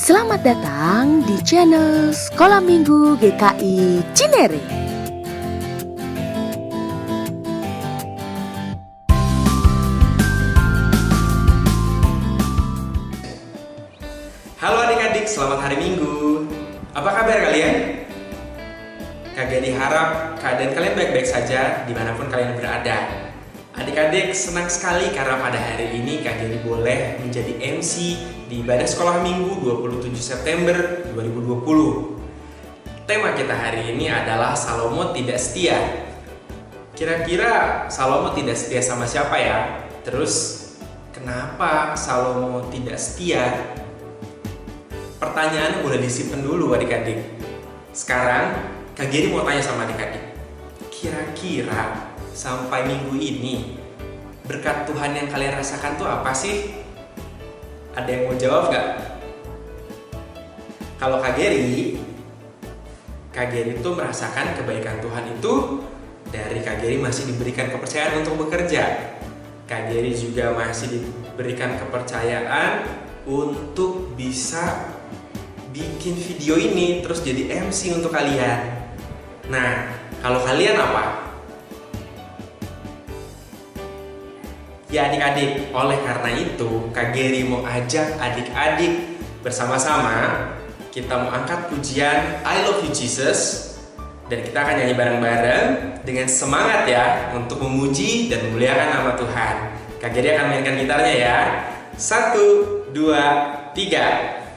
Selamat datang di channel Sekolah Minggu GKI Cinere. Halo adik-adik, selamat hari Minggu. Apa kabar kalian? Kak Gedi harap keadaan kalian baik-baik saja dimanapun kalian berada. Adik-adik senang sekali karena pada hari ini Kak Gedi boleh menjadi MC di ibadah sekolah Minggu 27 September 2020. Tema kita hari ini adalah Salomo tidak setia. Kira-kira Salomo tidak setia sama siapa ya? Terus kenapa Salomo tidak setia? Pertanyaannya boleh disimpan dulu adik-adik. Sekarang Kak Gedi mau tanya sama adik-adik. Kira-kira sampai minggu ini berkat Tuhan yang kalian rasakan tuh apa sih? Ada yang mau jawab gak? Kalau Kak Gedi tuh merasakan kebaikan Tuhan itu dari Kak Gedi masih diberikan kepercayaan untuk bekerja. Kak Gedi juga masih diberikan kepercayaan untuk bisa bikin video ini terus jadi MC untuk kalian. Nah, kalau kalian apa? Ya adik-adik, oleh karena itu Kak Geri mau ajak adik-adik bersama-sama kita mau angkat pujian I Love You Jesus. Dan kita akan nyanyi bareng-bareng dengan semangat ya untuk memuji dan memuliakan nama Tuhan. Kak Geri akan mainkan gitarnya ya. 1, 2, 3.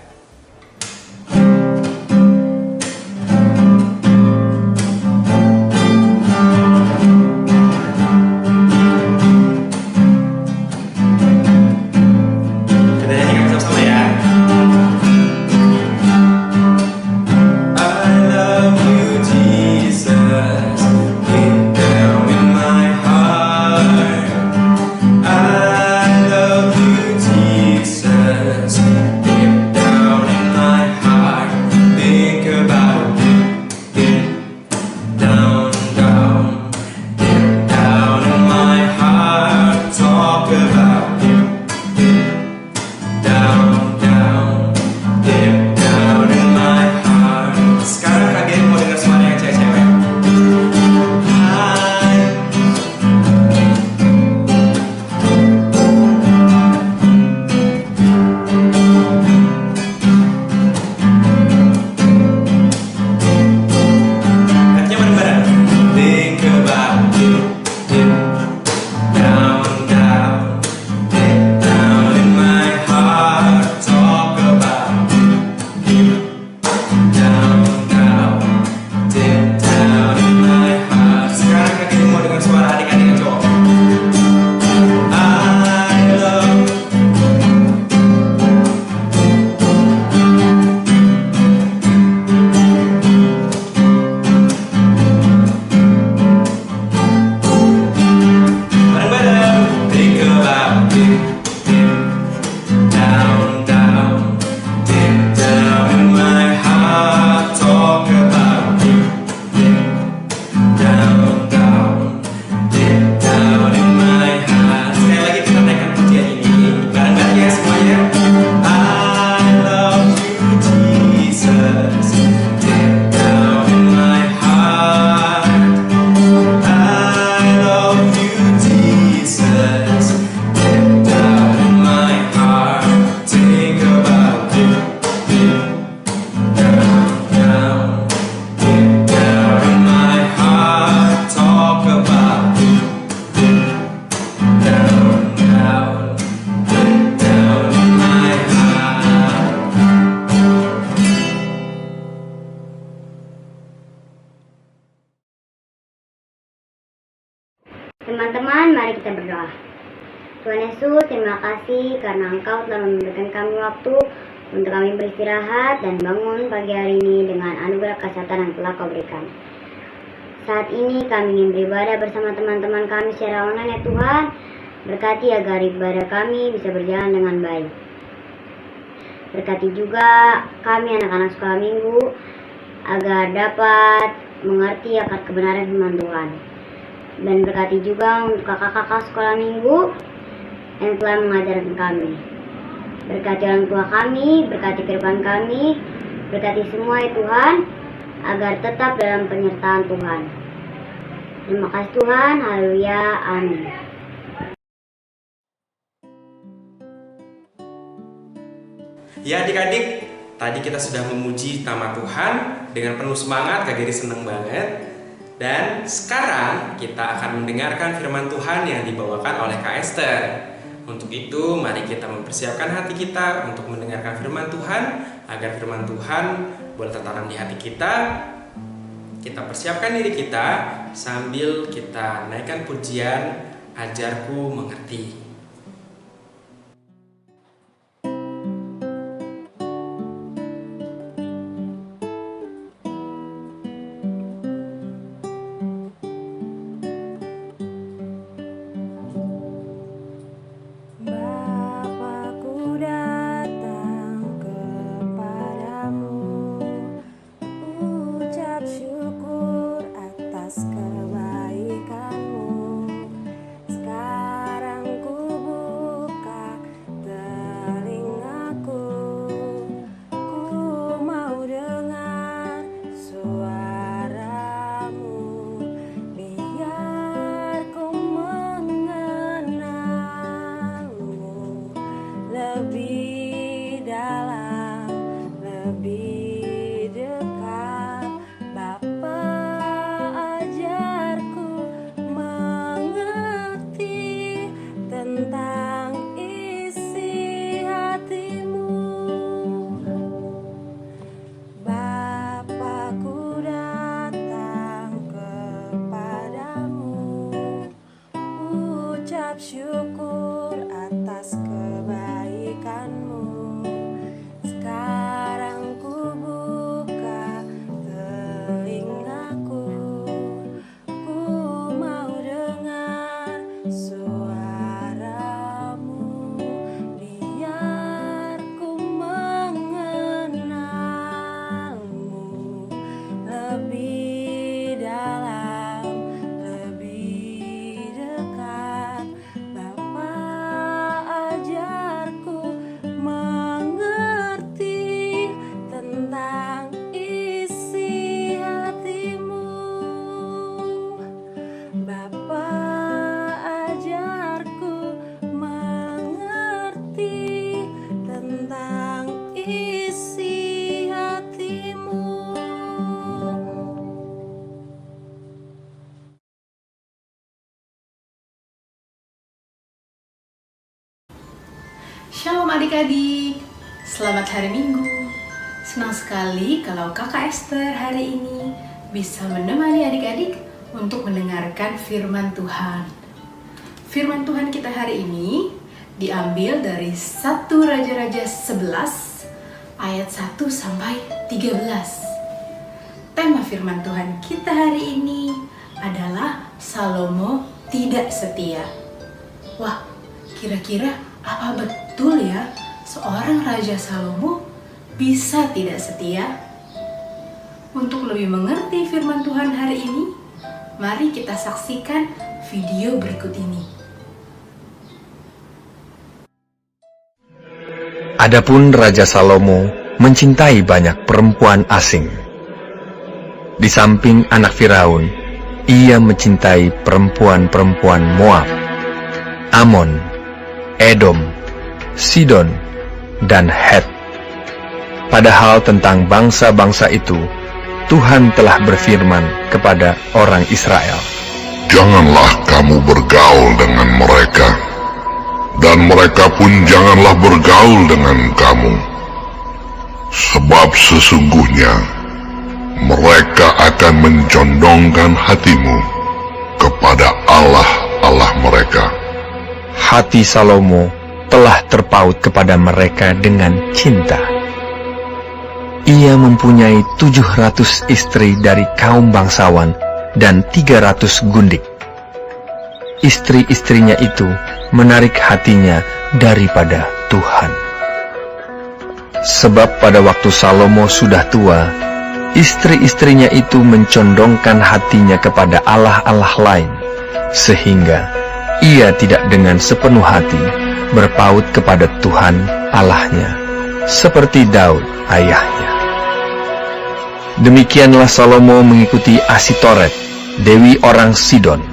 Teman-teman, mari kita berdoa. Tuhan Yesus, terima kasih karena Engkau telah memberikan kami waktu untuk kami beristirahat dan bangun pagi hari ini dengan anugerah kesehatan yang telah Kau berikan. Saat ini kami ingin beribadah bersama teman-teman kami secara online ya Tuhan. Berkati agar ibadah kami bisa berjalan dengan baik. Berkati juga kami anak-anak sekolah minggu agar dapat mengerti akan kebenaran firman Tuhan. Dan berkati juga untuk kakak-kakak sekolah minggu yang telah mengajarkan kami. Berkati orang tua kami, berkati kehidupan kami, berkati semua ya Tuhan, agar tetap dalam penyertaan Tuhan. Terima kasih Tuhan, haleluya, amin. Ya adik-adik, tadi kita sudah memuji nama Tuhan dengan penuh semangat, Kak Geri seneng banget. Dan sekarang kita akan mendengarkan firman Tuhan yang dibawakan oleh Kak Esther. Untuk itu, mari kita mempersiapkan hati kita untuk mendengarkan firman Tuhan, agar firman Tuhan boleh tertanam di hati kita. Kita persiapkan diri kita sambil kita naikkan pujian Ajarku Mengerti. Syukur atas kebaikanmu. Sekarang ku buka telingaku, ku mau dengar suaramu. Biar ku mengenalmu lebih dalam, lebih dekat. Shalom adik-adik, selamat hari Minggu. Senang sekali kalau Kakak Esther hari ini bisa menemani adik-adik untuk mendengarkan firman Tuhan. Firman Tuhan kita hari ini diambil dari 1 Raja-Raja 11 ayat 1 sampai 13. Tema firman Tuhan kita hari ini adalah Salomo tidak setia. Wah, kira-kira apa betul ya seorang Raja Salomo bisa tidak setia? Untuk lebih mengerti firman Tuhan hari ini, mari kita saksikan video berikut ini. Adapun Raja Salomo mencintai banyak perempuan asing. Di samping anak Firaun, ia mencintai perempuan-perempuan Moab, Amon, Edom, Sidon, dan Het. Padahal tentang bangsa-bangsa itu, Tuhan telah berfirman kepada orang Israel, "Janganlah kamu bergaul dengan mereka, dan mereka pun janganlah bergaul dengan kamu. Sebab sesungguhnya mereka akan mencondongkan hatimu kepada Allah-Allah mereka." Hati Salomo telah terpaut kepada mereka dengan cinta. Ia mempunyai 700 istri dari kaum bangsawan dan 300 gundik. Istri-istrinya itu menarik hatinya daripada Tuhan. Sebab pada waktu Salomo sudah tua, istri-istrinya itu mencondongkan hatinya kepada allah-allah lain, sehingga ia tidak dengan sepenuh hati berpaut kepada Tuhan Allahnya, seperti Daud ayahnya. Demikianlah Salomo mengikuti Asitoret, dewi orang Sidon,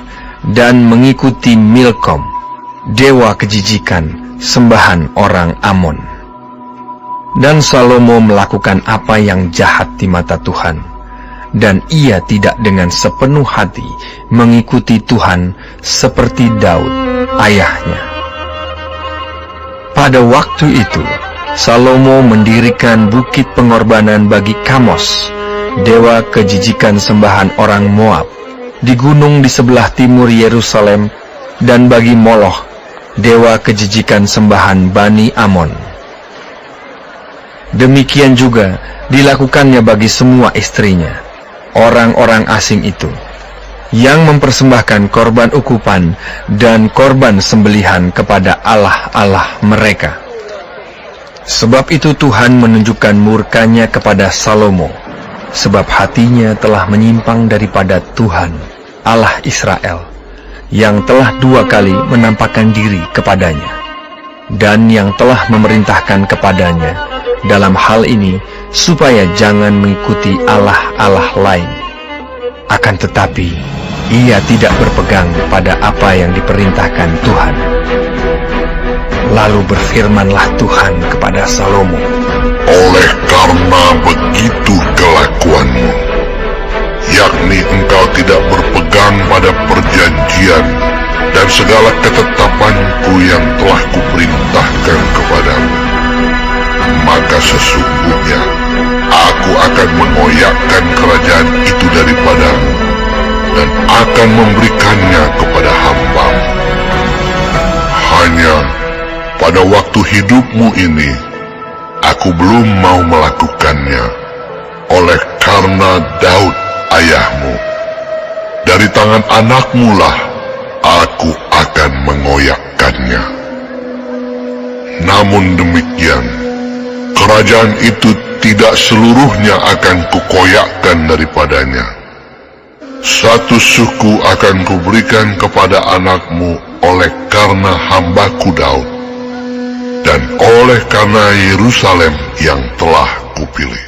dan mengikuti Milkom, dewa kejijikan, sembahan orang Amon. Dan Salomo melakukan apa yang jahat di mata Tuhan, dan ia tidak dengan sepenuh hati mengikuti Tuhan seperti Daud ayahnya. Pada waktu itu, Salomo mendirikan bukit pengorbanan bagi Kamos, dewa kejijikan sembahan orang Moab, di gunung di sebelah timur Yerusalem, dan bagi Moloch, dewa kejijikan sembahan Bani Amon. Demikian juga dilakukannya bagi semua istrinya, orang-orang asing itu, yang mempersembahkan korban ukupan dan korban sembelihan kepada allah-allah mereka. Sebab itu Tuhan menunjukkan murkanya kepada Salomo, sebab hatinya telah menyimpang daripada Tuhan, Allah Israel, yang telah 2 kali menampakkan diri kepadanya, dan yang telah memerintahkan kepadanya dalam hal ini, supaya jangan mengikuti allah-allah lain. Akan tetapi, ia tidak berpegang pada apa yang diperintahkan Tuhan. Lalu berfirmanlah Tuhan kepada Salomo, Oleh karena begitu kelakuanmu, yakni engkau tidak berpegang pada perjanjian dan segala ketetapanku yang telah kuperintahkan kepadamu, maka sesungguhnya aku akan mengoyakkan kerajaan itu daripadamu dan akan memberikannya kepada hambamu. Hanya pada waktu hidupmu ini aku belum mau melakukannya, oleh karena Daud ayahmu, dari tangan anakmu lah aku akan mengoyakkannya. Namun demikian, kerajaan itu tidak seluruhnya akan kukoyakkan daripadanya. 1 suku akan kuberikan kepada anakmu oleh karena hambaku Daud, dan oleh karena Yerusalem yang telah kupilih.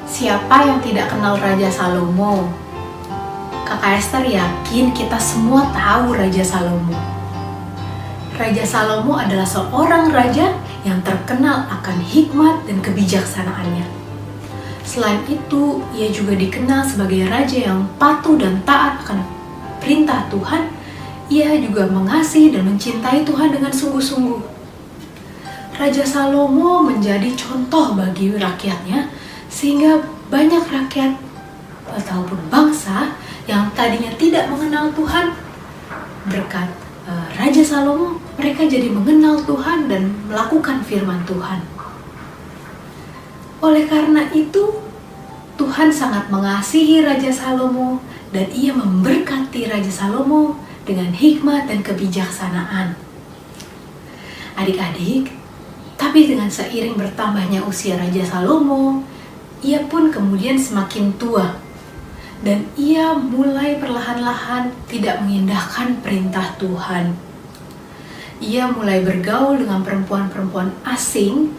Siapa yang tidak kenal Raja Salomo? Kakak Esther yakin kita semua tahu Raja Salomo. Raja Salomo adalah seorang raja yang terkenal akan hikmat dan kebijaksanaannya. Selain itu, ia juga dikenal sebagai raja yang patuh dan taat akan perintah Tuhan. Ia juga mengasihi dan mencintai Tuhan dengan sungguh-sungguh. Raja Salomo menjadi contoh bagi rakyatnya, sehingga banyak rakyat ataupun bangsa yang tadinya tidak mengenal Tuhan, berkat Raja Salomo, mereka jadi mengenal Tuhan dan melakukan firman Tuhan. Oleh karena itu, Tuhan sangat mengasihi Raja Salomo dan ia memberkati Raja Salomo dengan hikmat dan kebijaksanaan. Adik-adik, tapi dengan seiring bertambahnya usia Raja Salomo, ia pun kemudian semakin tua. Dan ia mulai perlahan-lahan tidak mengindahkan perintah Tuhan. Ia mulai bergaul dengan perempuan-perempuan asing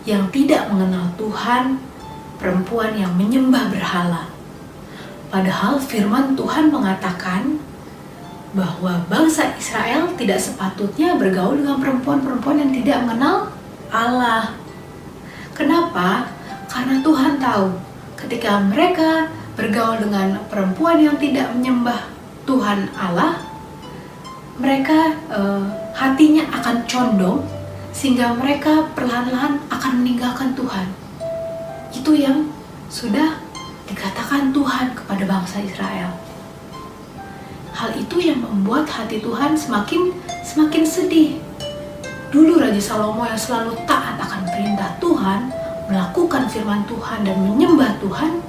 yang tidak mengenal Tuhan, perempuan yang menyembah berhala. Padahal firman Tuhan mengatakan bahwa bangsa Israel tidak sepatutnya bergaul dengan perempuan-perempuan yang tidak mengenal Allah. Kenapa? Karena Tuhan tahu ketika mereka bergaul dengan perempuan yang tidak menyembah Tuhan Allah, mereka hatinya akan condong sehingga mereka perlahan-lahan akan meninggalkan Tuhan. Itu yang sudah dikatakan Tuhan kepada bangsa Israel. Hal itu yang membuat hati Tuhan semakin sedih. Dulu Raja Salomo yang selalu taat akan perintah Tuhan, melakukan firman Tuhan dan menyembah Tuhan,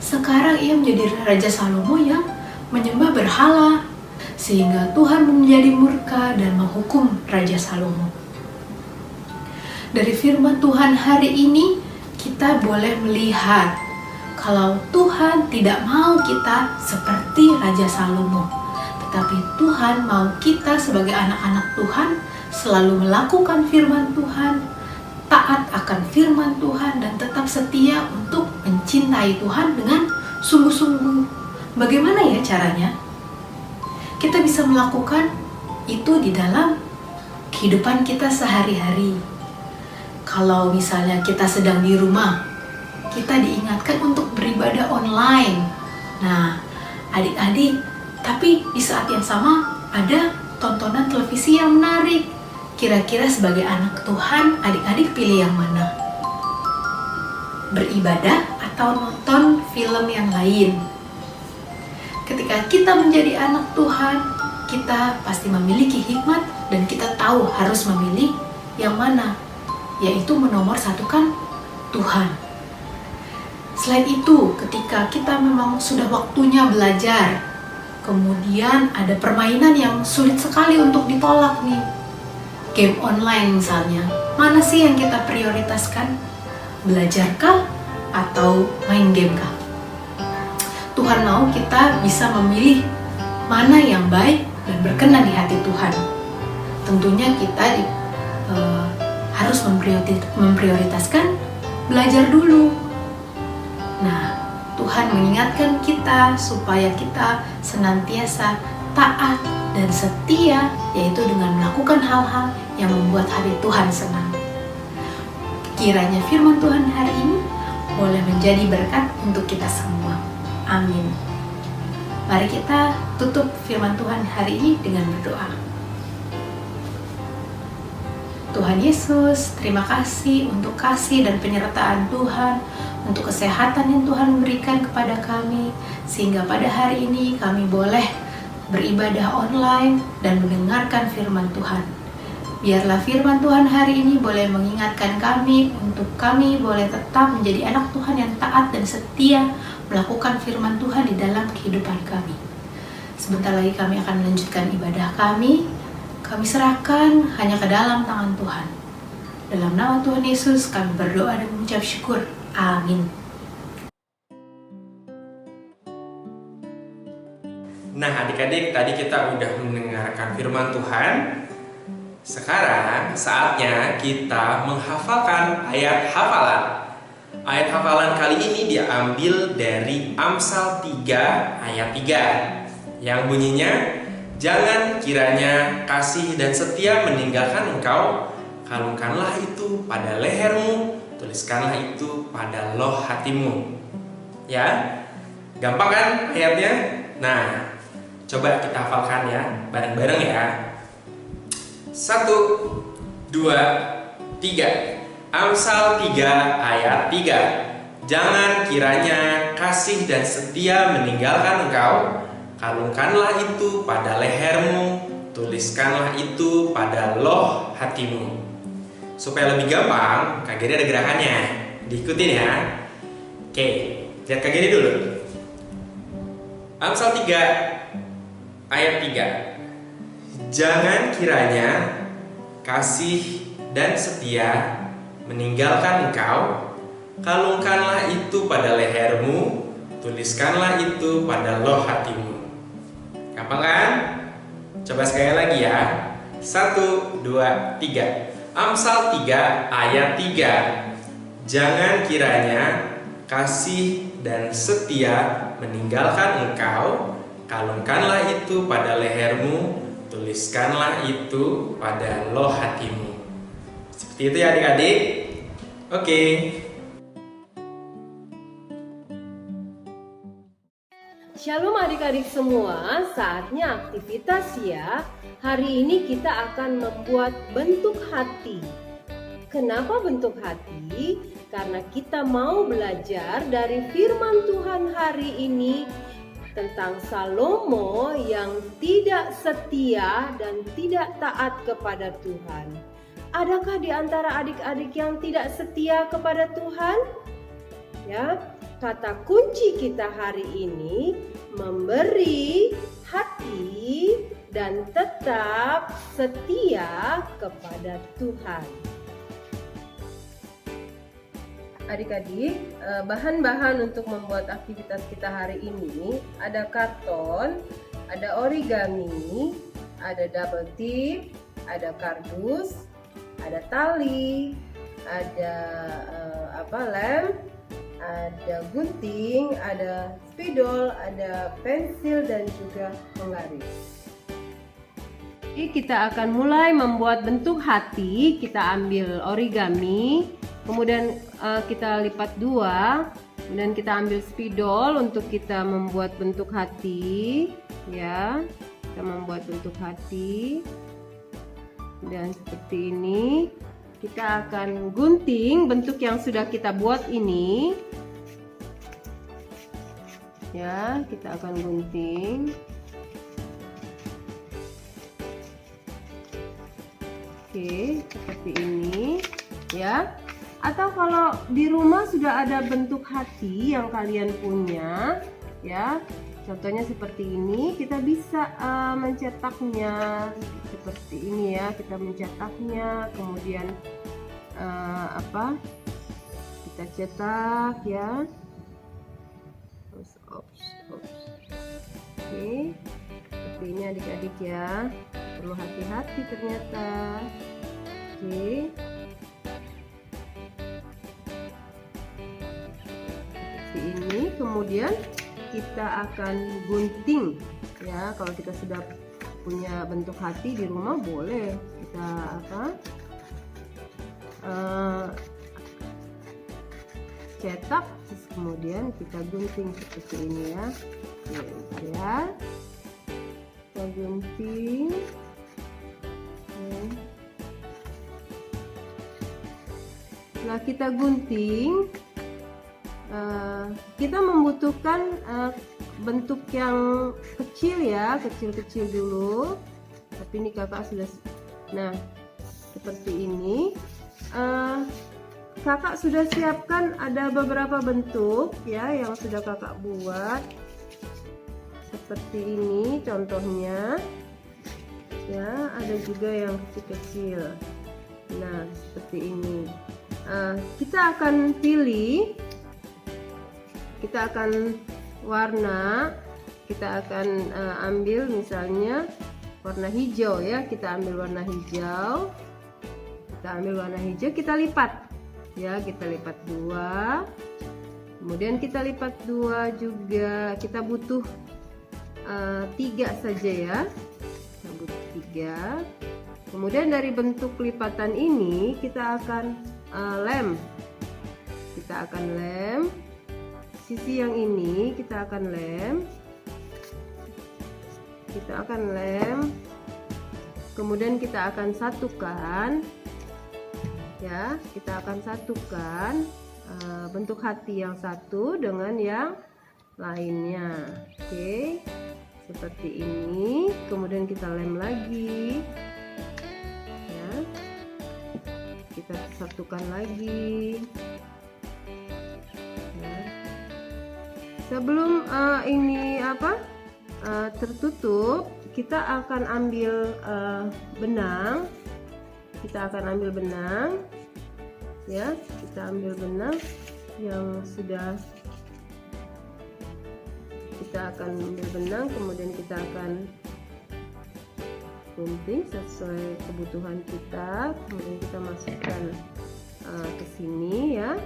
sekarang ia menjadi Raja Salomo yang menyembah berhala, sehingga Tuhan menjadi murka dan menghukum Raja Salomo. Dari firman Tuhan hari ini, kita boleh melihat kalau Tuhan tidak mau kita seperti Raja Salomo, Tetapi Tuhan mau kita sebagai anak-anak Tuhan selalu melakukan firman Tuhan, taat akan firman Tuhan, dan tetap setia untuk mencintai Tuhan dengan sungguh-sungguh. Bagaimana ya caranya? Kita bisa melakukan itu di dalam kehidupan kita sehari-hari. Kalau misalnya kita sedang di rumah, kita diingatkan untuk beribadah online. Nah, adik-adik, tapi di saat yang sama ada tontonan televisi yang menarik. Kira-kira sebagai anak Tuhan, adik-adik pilih yang mana? Beribadah atau nonton film yang lain? Ketika kita menjadi anak Tuhan, kita pasti memiliki hikmat dan kita tahu harus memilih yang mana, yaitu menomorsatukan Tuhan. Selain itu, ketika kita memang sudah waktunya belajar, kemudian ada permainan yang sulit sekali untuk ditolak nih. Game online misalnya, mana sih yang kita prioritaskan? Belajarkah atau main game kah? Tuhan mau kita bisa memilih mana yang baik dan berkenan di hati Tuhan. Tentunya kita harus memprioritaskan belajar dulu. Nah, Tuhan mengingatkan kita supaya kita senantiasa taat dan setia, yaitu dengan melakukan hal-hal yang membuat hati Tuhan senang. Kiranya firman Tuhan hari ini boleh menjadi berkat untuk kita semua. Amin. Mari kita tutup firman Tuhan hari ini dengan berdoa. Tuhan Yesus, terima kasih untuk kasih dan penyertaan Tuhan, untuk kesehatan yang Tuhan berikan kepada kami, sehingga pada hari ini kami boleh beribadah online dan mendengarkan firman Tuhan. Biarlah firman Tuhan hari ini boleh mengingatkan kami untuk kami boleh tetap menjadi anak Tuhan yang taat dan setia melakukan firman Tuhan di dalam kehidupan kami. Sebentar lagi kami akan melanjutkan ibadah kami. Kami serahkan hanya ke dalam tangan Tuhan. Dalam nama Tuhan Yesus kami berdoa dan mengucap syukur. Amin. Nah, adik-adik, tadi kita udah mendengarkan firman Tuhan. Sekarang saatnya kita menghafalkan ayat hafalan. Ayat hafalan kali ini diambil dari Amsal 3 ayat 3 yang bunyinya, jangan kiranya kasih dan setia meninggalkan engkau, kalungkanlah itu pada lehermu, tuliskanlah itu pada loh hatimu. Ya, gampang kan ayatnya? Nah, coba kita hafalkan ya, bareng-bareng ya. 1, 2, 3. Amsal 3 ayat 3. Jangan kiranya kasih dan setia meninggalkan engkau, kalungkanlah itu pada lehermu, tuliskanlah itu pada loh hatimu. Supaya lebih gampang, Kak Geri ada gerakannya. Diikutin ya. Oke, lihat Kak Geri dulu. Amsal 3 ayat 3. Jangan kiranya kasih dan setia meninggalkan engkau, kalungkanlah itu pada lehermu, tuliskanlah itu pada loh hatimu. Gampang kan? Coba sekali lagi ya. 1, 2, 3. Amsal 3 ayat 3. Jangan kiranya kasih dan setia meninggalkan engkau, kalungkanlah itu pada lehermu, tuliskanlah itu pada loh hatimu. Seperti itu ya adik-adik. Oke. Shalom adik-adik semua, saatnya aktivitas ya. Hari ini kita akan membuat bentuk hati. Kenapa bentuk hati? Karena kita mau belajar dari firman Tuhan hari ini tentang Salomo yang tidak setia dan tidak taat kepada Tuhan. Adakah di antara adik-adik yang tidak setia kepada Tuhan? Ya, kata kunci kita hari ini memberi hati dan tetap setia kepada Tuhan. Adik-adik, bahan-bahan untuk membuat aktivitas kita hari ini ada karton Ada origami, ada double tip, ada kardus, ada tali, ada lem, ada gunting, ada spidol, ada pensil dan juga penggaris. Jadi kita akan mulai membuat bentuk hati. Kita ambil origami, kemudian kita lipat dua, kemudian kita ambil spidol untuk kita membuat bentuk hati, ya. Kita membuat bentuk hati. Dan seperti ini kita akan gunting bentuk yang sudah kita buat ini, ya. Kita akan gunting. Oke, seperti ini, ya. Atau kalau di rumah sudah ada bentuk hati yang kalian punya, ya. Contohnya seperti ini, kita bisa mencetaknya seperti ini, ya. Kita mencetaknya, kemudian kita cetak, ya. Oke, seperti ini adik-adik, ya. Perlu hati-hati ternyata. Oke. Seperti ini, kemudian kita akan gunting, ya. Kalau kita sudah punya bentuk hati di rumah, boleh kita cetak, terus kemudian kita gunting seperti ini, ya. Ya, kita gunting. Setelah kita gunting, kita membutuhkan bentuk yang kecil, ya, kecil-kecil dulu. Tapi ini kakak sudah, nah seperti ini. Kakak sudah siapkan ada beberapa bentuk, ya, yang sudah kakak buat. Seperti ini contohnya, ya. Ada juga yang kecil-kecil. Nah seperti ini. Kita akan pilih, kita akan warna, kita akan ambil misalnya warna hijau, ya. Kita ambil warna hijau, kita lipat, ya. Kita lipat dua, kemudian kita lipat dua juga. Kita butuh 3 saja, ya. Kita butuh 3. Kemudian dari bentuk lipatan ini kita akan lem. Kita akan lem sisi yang ini, kita akan lem. Kemudian kita akan satukan, ya. Kita akan satukan bentuk hati yang satu dengan yang lainnya. Oke, seperti ini. Kemudian kita lem lagi, ya. Kita satukan lagi, ya. Sebelum ini tertutup, kita akan ambil benang. Ya. Kita ambil benang yang sudah, kita akan ambil benang, kemudian kita akan gunting sesuai kebutuhan kita. Kemudian kita masukkan ke sini, ya.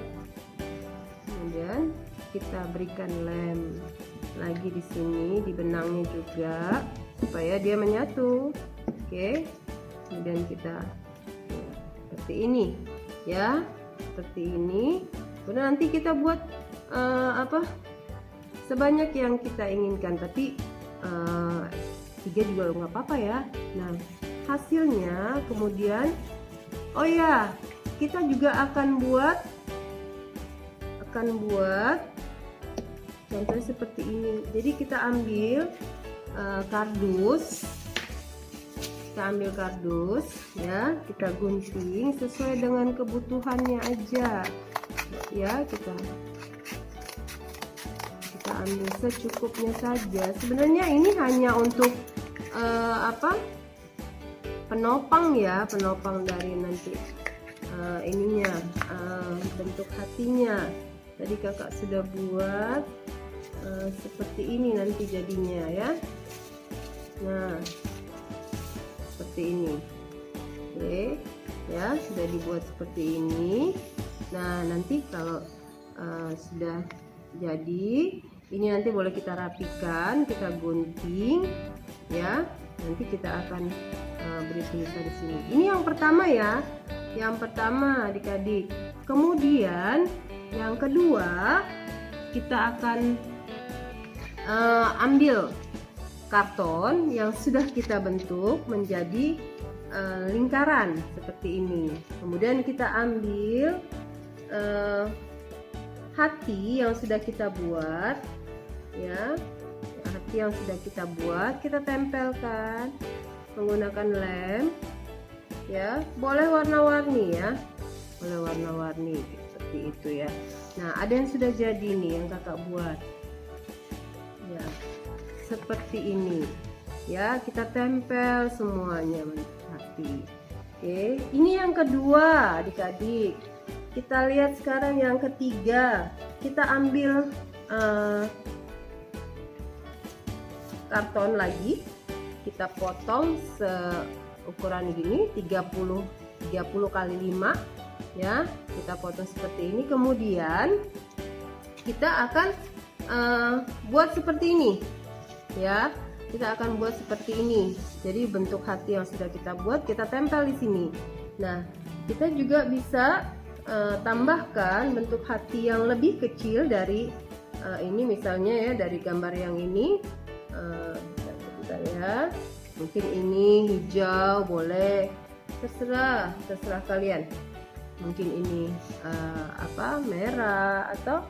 Kemudian kita berikan lem lagi di sini, di benangnya juga, supaya dia menyatu. Oke, kemudian kita, ya, seperti ini, ya, seperti ini. Kemudian nanti kita buat sebanyak yang kita inginkan, tapi 3 juga nggak apa-apa, ya. Nah hasilnya kemudian, oh ya, kita juga akan buat contohnya seperti ini. Jadi kita ambil kardus, ya. Kita gunting sesuai dengan kebutuhannya aja, ya. Kita ambil secukupnya saja. Sebenarnya ini hanya untuk penopang, ya, penopang dari nanti bentuk hatinya. Tadi kakak sudah buat seperti ini nanti jadinya, ya. Nah, seperti ini. Oke, ya sudah dibuat seperti ini. Nah, nanti kalau sudah jadi, ini nanti boleh kita rapikan, kita gunting, ya. Nanti kita akan beri tulisan di sini. Ini yang pertama ya, yang pertama adik-adik. Kemudian yang kedua kita akan ambil karton yang sudah kita bentuk menjadi lingkaran seperti ini. Kemudian kita ambil hati yang sudah kita buat, ya, hati yang sudah kita buat kita tempelkan menggunakan lem, ya. Boleh warna-warni ya, boleh warna-warni seperti itu ya. Nah, ada yang sudah jadi nih yang kakak buat, ya, seperti ini ya. Kita tempel semuanya hati. Oke, ini yang kedua adik-adik. Kita lihat sekarang yang ketiga. Kita ambil karton lagi, kita potong seukuran gini 30 kali 5 ya. Kita potong seperti ini. Kemudian kita akan buat seperti ini ya. Kita akan buat seperti ini. Jadi bentuk hati yang sudah kita buat kita tempel di sini. Nah, kita juga bisa tambahkan bentuk hati yang lebih kecil dari ini, misalnya ya, dari gambar yang ini. Bentar ya, mungkin ini hijau, boleh, terserah kalian. Mungkin ini merah, atau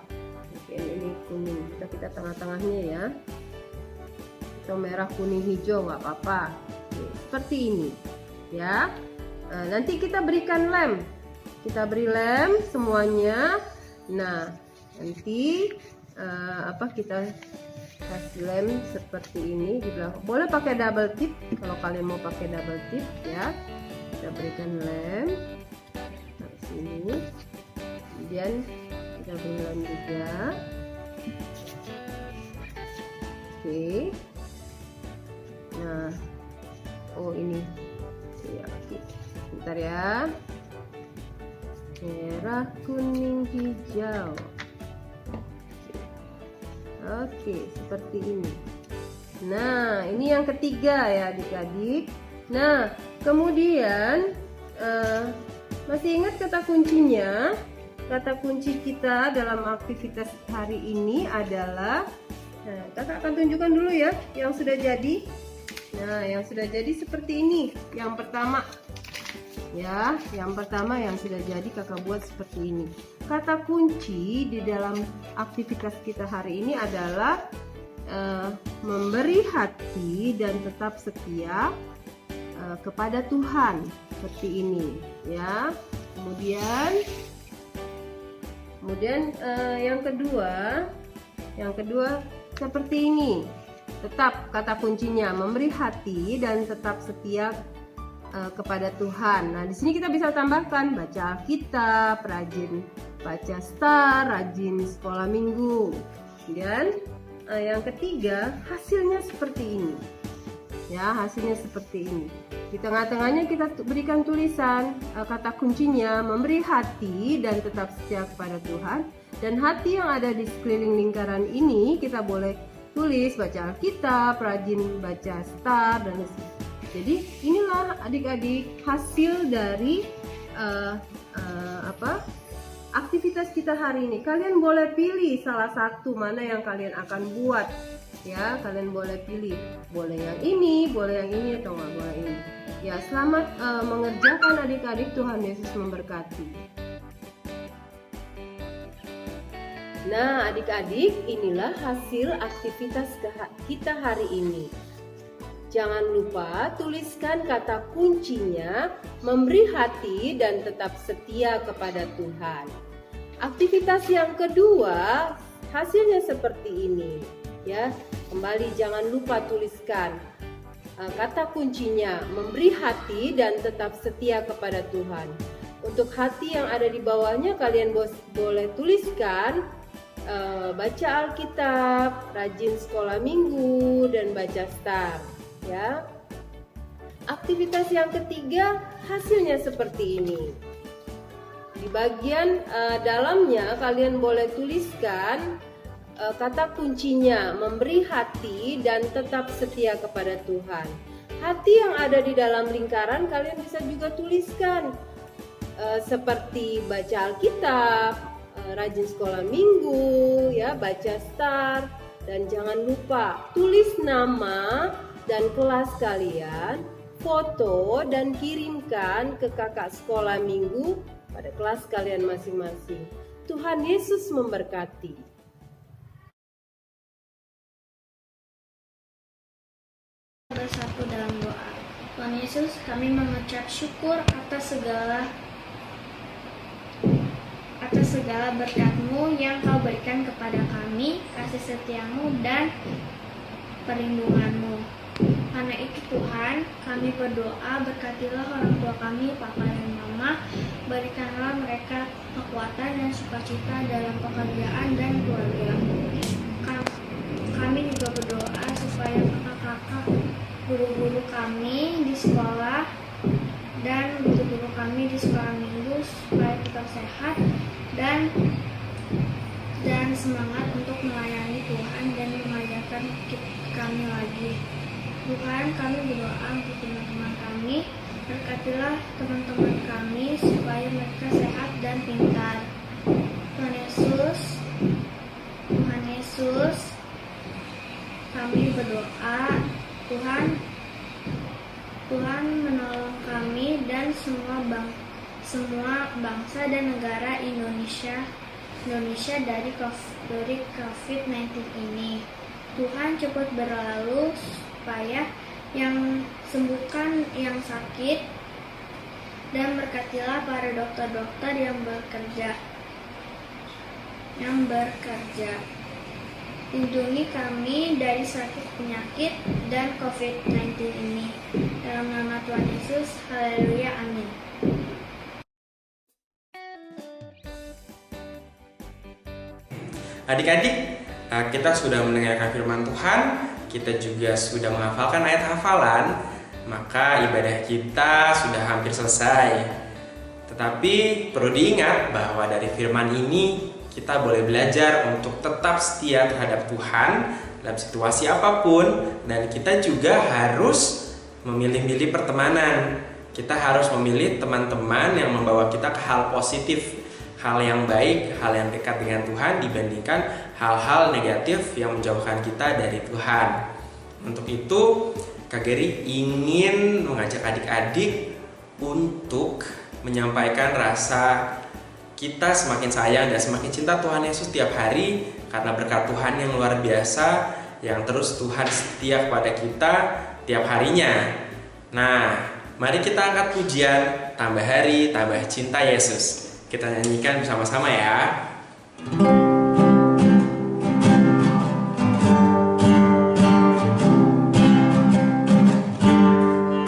mungkin ini kuning. Kita tengah-tengahnya ya, atau merah, kuning, hijau, nggak apa-apa. Seperti ini ya. Nanti kita berikan lem. Kita beri lem semuanya. Nah, nanti kita kasih lem seperti ini di belakang. Boleh pakai double tip kalau kalian mau pakai double tip ya. Kita berikan lem di sini. Kemudian kita beri lem juga. Oke. Nah, ini ya. Bentar ya. Merah, kuning, hijau. Oke, seperti ini. Nah, ini yang ketiga ya adik-adik. Nah, kemudian masih ingat kata kuncinya? Kata kunci kita dalam aktivitas hari ini adalah, kakak akan tunjukkan dulu ya yang sudah jadi. Nah, yang sudah jadi seperti ini. Yang pertama ya, yang pertama yang sudah jadi kakak buat seperti ini. Kata kunci di dalam aktivitas kita hari ini adalah memberi hati dan tetap setia kepada Tuhan, seperti ini ya. Kemudian yang kedua seperti ini. Tetap kata kuncinya memberi hati dan tetap setia kepada Tuhan. Nah, di sini kita bisa tambahkan baca Alkitab, rajin baca star, rajin sekolah minggu. Dan yang ketiga, hasilnya seperti ini. Ya, hasilnya seperti ini. Di tengah-tengahnya kita berikan tulisan kata kuncinya memberi hati dan tetap setia kepada Tuhan. Dan hati yang ada di sekeliling lingkaran ini kita boleh tulis baca Alkitab, rajin baca star, dan jadi inilah adik-adik hasil dari aktivitas kita hari ini. Kalian boleh pilih salah satu mana yang kalian akan buat ya. Kalian boleh pilih, boleh yang ini, atau nggak boleh ini. Ya, selamat mengerjakan adik-adik. Tuhan Yesus memberkati. Nah, adik-adik, inilah hasil aktivitas kita hari ini. Jangan lupa tuliskan kata kuncinya memberi hati dan tetap setia kepada Tuhan. Aktivitas yang kedua hasilnya seperti ini ya. Kembali jangan lupa tuliskan kata kuncinya memberi hati dan tetap setia kepada Tuhan. Untuk hati yang ada di bawahnya kalian boleh tuliskan baca Alkitab, rajin sekolah minggu, dan baca star. Ya. Aktivitas yang ketiga hasilnya seperti ini. Di bagian dalamnya kalian boleh tuliskan kata kuncinya, memberi hati dan tetap setia kepada Tuhan. Hati yang ada di dalam lingkaran kalian bisa juga tuliskan seperti baca Alkitab, rajin sekolah minggu, ya, baca star, dan jangan lupa tulis nama dan kelas kalian, foto dan kirimkan ke kakak sekolah minggu pada kelas kalian masing-masing. Tuhan Yesus memberkati. Bersatu dalam doa. Tuhan Yesus, kami mengucap syukur atas segala berkat-Mu yang Kau berikan kepada kami, kasih setia-Mu dan perlindungan-Mu. Karena itu Tuhan, kami berdoa, berkatilah orang tua kami, papa dan mama, berikanlah mereka kekuatan dan sukacita dalam pekerjaan dan keluarga. Kami juga berdoa supaya kakak-kakak, guru-guru kami di sekolah dan guru-guru kami di sekolah minggu supaya tetap sehat dan semangat untuk melayani Tuhan dan mengajarkan kami lagi. Tuhan, kami berdoa untuk teman-teman kami, berkatilah teman-teman kami supaya mereka sehat dan pintar. Tuhan Yesus, kami berdoa, Tuhan menolong kami dan semua bangsa dan negara Indonesia dari COVID-19 ini. Tuhan cepat berlalu supaya yang sembuhkan yang sakit dan berkatilah para dokter-dokter yang bekerja. Lindungi kami dari sakit penyakit dan COVID-19 ini. Dalam nama Tuhan Yesus, haleluya, amin. Adik-adik, kita sudah mendengarkan firman Tuhan, kita juga sudah menghafalkan ayat hafalan, maka ibadah kita sudah hampir selesai. Tetapi perlu diingat bahwa dari firman ini kita boleh belajar untuk tetap setia terhadap Tuhan dalam situasi apapun, dan kita juga harus memilih-milih pertemanan. Kita harus memilih teman-teman yang membawa kita ke hal positif, hal yang baik, hal yang dekat dengan Tuhan dibandingkan hal-hal negatif yang menjauhkan kita dari Tuhan. Untuk itu, Kak Geri ingin mengajak adik-adik untuk menyampaikan rasa kita semakin sayang dan semakin cinta Tuhan Yesus tiap hari karena berkat Tuhan yang luar biasa yang terus Tuhan setia kepada kita tiap harinya. Nah, mari kita angkat pujian, tambah hari, tambah cinta Yesus. Kita nyanyikan bersama-sama ya.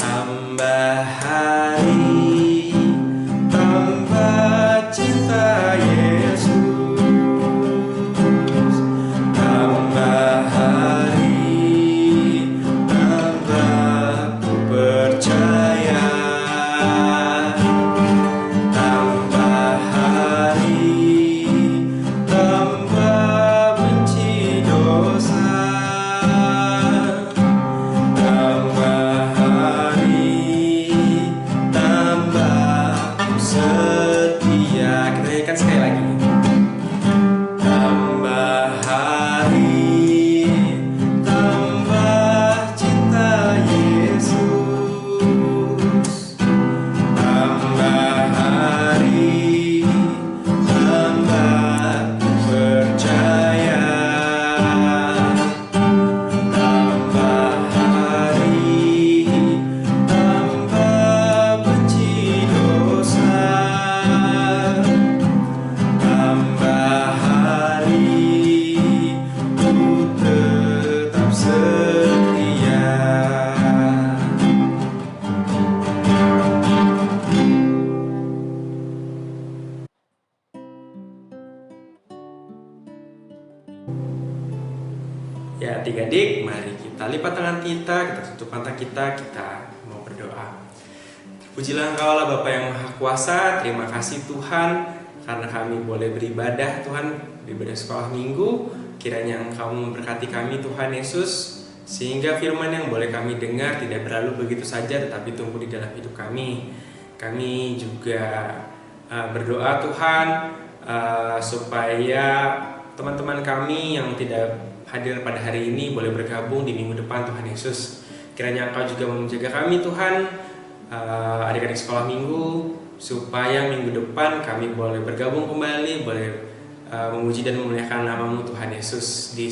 Tambah hari, tambah cinta Yesus. Tambah hari, tambah ku percaya. Tambah hari, tambah benci dosa. Tambah hari, tambah ku setia. Kita nyanyikan sekali lagi. Tambah hari, tambah cinta Yesus. Tambah hari, tambah percaya. Tambah hari, tambah benci dosa. Tambah hari, ku tetap setia. Ya, adik-adik, mari kita lipat tangan kita tutup mata kita mau berdoa. Pujilah Engkau Allah Bapa yang Maha Kuasa, terima kasih Tuhan karena kami boleh beribadah Tuhan, beribadah sekolah minggu. Kiranya Engkau memberkati kami Tuhan Yesus, sehingga firman yang boleh kami dengar tidak berlalu begitu saja tetapi tumbuh di dalam hidup kami. Kami juga berdoa Tuhan supaya teman-teman kami yang tidak hadir pada hari ini boleh bergabung di minggu depan Tuhan Yesus. Kiranya Engkau juga menjaga kami Tuhan, adik-adik sekolah minggu, supaya minggu depan kami boleh bergabung kembali, boleh memuji dan memuliakan nama-Mu Tuhan Yesus di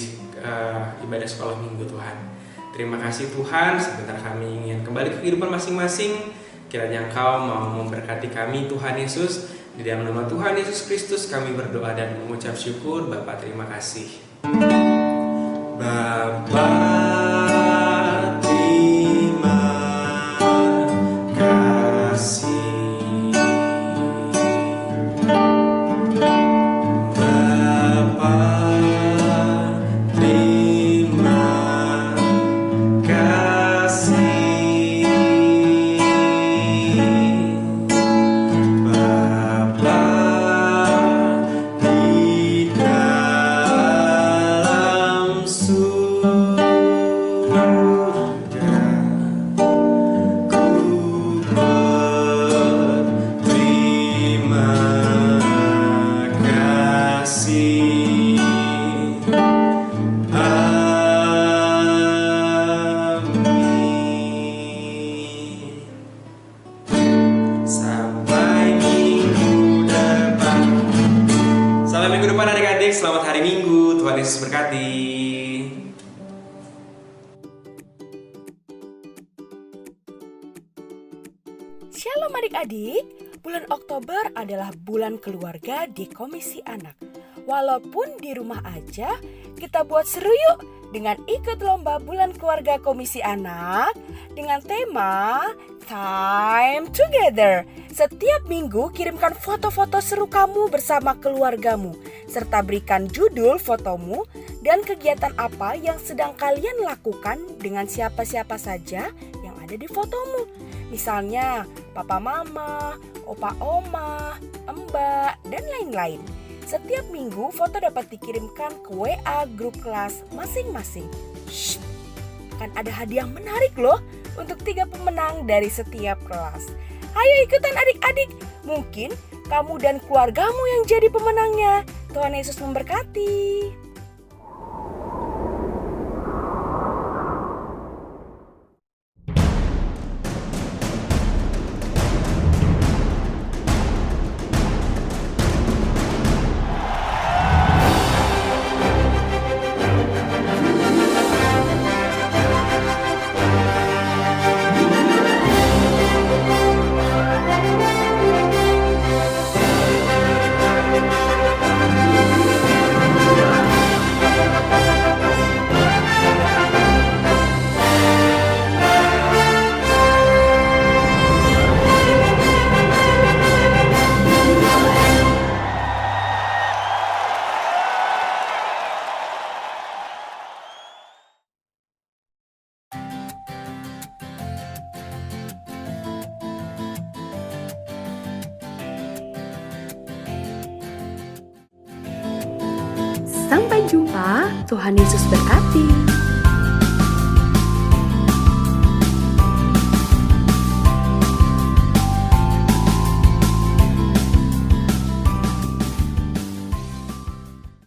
ibadah sekolah minggu Tuhan. Terima kasih Tuhan, sebentar kami ingin kembali ke kehidupan masing-masing. Kiranya Engkau mau memberkati kami Tuhan Yesus. Di dalam nama Tuhan Yesus Kristus kami berdoa dan mengucap syukur. Bapa, terima kasih. Bapa, terima kasih. Selamat hari Minggu, Tuhan Yesus berkati. Shalom adik-adik, bulan Oktober adalah bulan keluarga di Komisi Anak. Walaupun di rumah aja, kita buat seru yuk dengan ikut lomba bulan keluarga Komisi Anak dengan tema Time Together. Setiap minggu kirimkan foto-foto seru kamu bersama keluargamu, serta berikan judul fotomu dan kegiatan apa yang sedang kalian lakukan dengan siapa-siapa saja yang ada di fotomu. Misalnya papa mama, opa oma, mbak, dan lain-lain. Setiap minggu foto dapat dikirimkan ke WA grup kelas masing-masing. Shh, akan ada hadiah menarik loh untuk 3 pemenang dari setiap kelas. Ayo ikutan adik-adik, mungkin kamu dan keluargamu yang jadi pemenangnya. Tuhan Yesus memberkati. Sampai jumpa, Tuhan Yesus berkati.